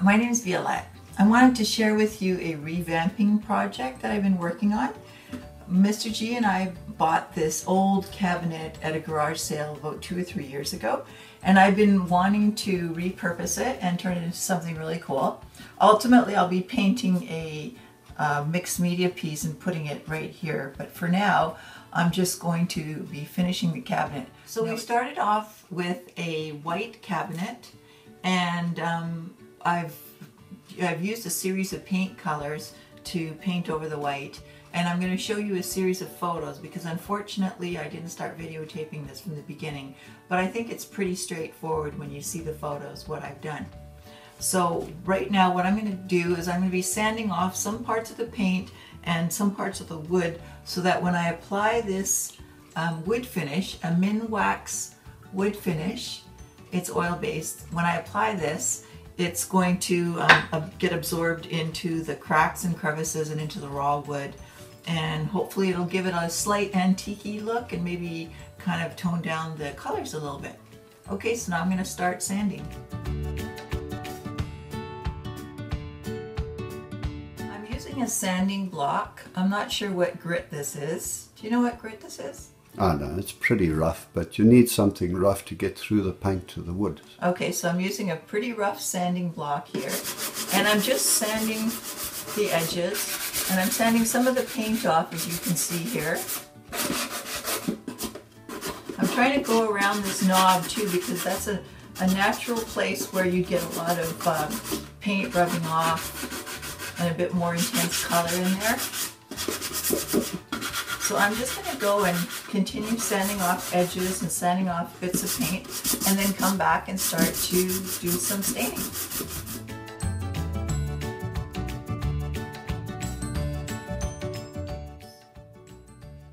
My name is Violette. I wanted to share with you a revamping project that I've been working on. Mr. G and I bought this old cabinet at a garage sale about 2 or 3 years ago, and I've been wanting to repurpose it and turn it into something really cool. Ultimately, I'll be painting a mixed media piece and putting it right here, but for now I'm just going to be finishing the cabinet. So we started off with a white cabinet, and I've used a series of paint colors to paint over the white, and I'm going to show you a series of photos because unfortunately I didn't start videotaping this from the beginning, but I think it's pretty straightforward when you see the photos what I've done. So right now what I'm going to do is I'm going to be sanding off some parts of the paint and some parts of the wood so that when I apply this wood finish, a minwax wood finish, it's oil based, when I apply this it's going to get absorbed into the cracks and crevices and into the raw wood, and hopefully it'll give it a slight antique-y look and maybe kind of tone down the colors a little bit. Okay, so now I'm going to start sanding. I'm using a sanding block. I'm not sure what grit this is. Do you know what grit this is? Oh no, it's pretty rough, but you need something rough to get through the paint to the wood. Okay, so I'm using a pretty rough sanding block here, and I'm just sanding the edges, and I'm sanding some of the paint off, as you can see here. I'm trying to go around this knob too because that's a natural place where you get a lot of paint rubbing off and a bit more intense color in there. So I'm just going to go and continue sanding off edges and sanding off bits of paint, and then come back and start to do some staining.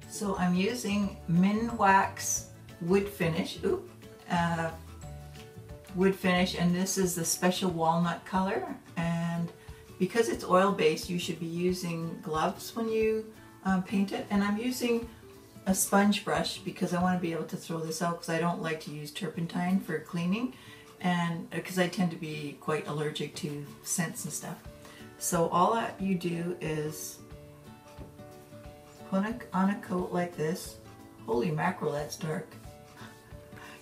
So I'm using minwax wood finish, and this is the special walnut color, and because it's oil based you should be using gloves when you paint it, and I'm using a sponge brush because I want to be able to throw this out because I don't like to use turpentine for cleaning, and because I tend to be quite allergic to scents and stuff. So all that you do is put on a coat like this. Holy mackerel, that's dark.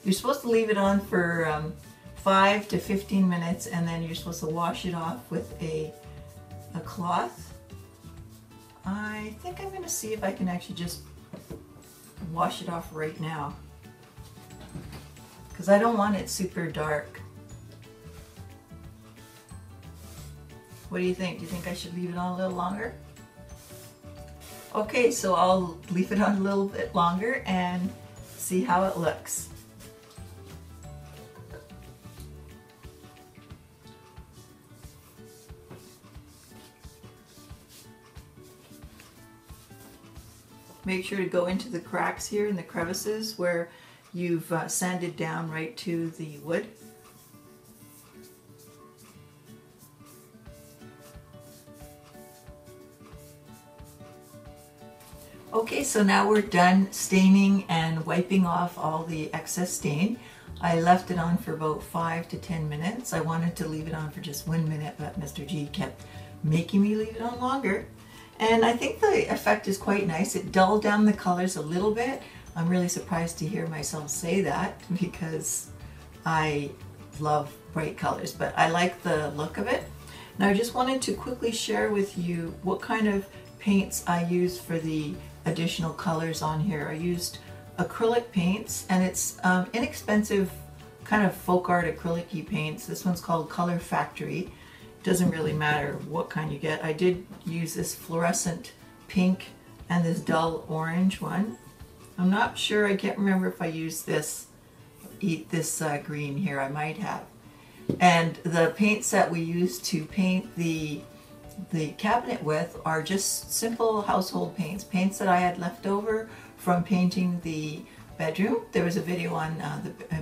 You're supposed to leave it on for 5 to 15 minutes, and then you're supposed to wash it off with a cloth. I think I'm going to see if I can actually just wash it off right now because I don't want it super dark. What do you think? Do you think I should leave it on a little longer? Okay, so I'll leave it on a little bit longer and see how it looks. Make sure to go into the cracks here and the crevices where you've sanded down right to the wood. Okay, so now we're done staining and wiping off all the excess stain. I left it on for about 5 to 10 minutes. I wanted to leave it on for just 1 minute, but Mr. G kept making me leave it on longer. And I think the effect is quite nice. It dulled down the colors a little bit. I'm really surprised to hear myself say that because I love bright colors, but I like the look of it. Now I just wanted to quickly share with you what kind of paints I use for the additional colors on here. I used acrylic paints, and it's inexpensive kind of folk art acrylic-y paints. This one's called Color Factory. Doesn't really matter what kind you get. I did use this fluorescent pink and this dull orange one. I'm not sure, I can't remember if I used this green here. I might have. And the paints that we used to paint the cabinet with are just simple household paints that I had left over from painting the bedroom. There was a video on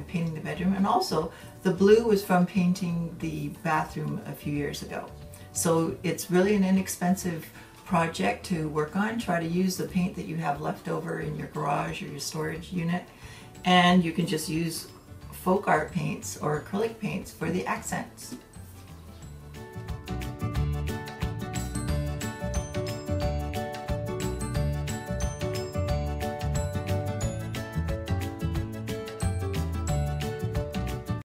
painting the bedroom, and also the blue was from painting the bathroom a few years ago. So it's really an inexpensive project to work on. Try to use the paint that you have left over in your garage or your storage unit, and you can just use folk art paints or acrylic paints for the accents.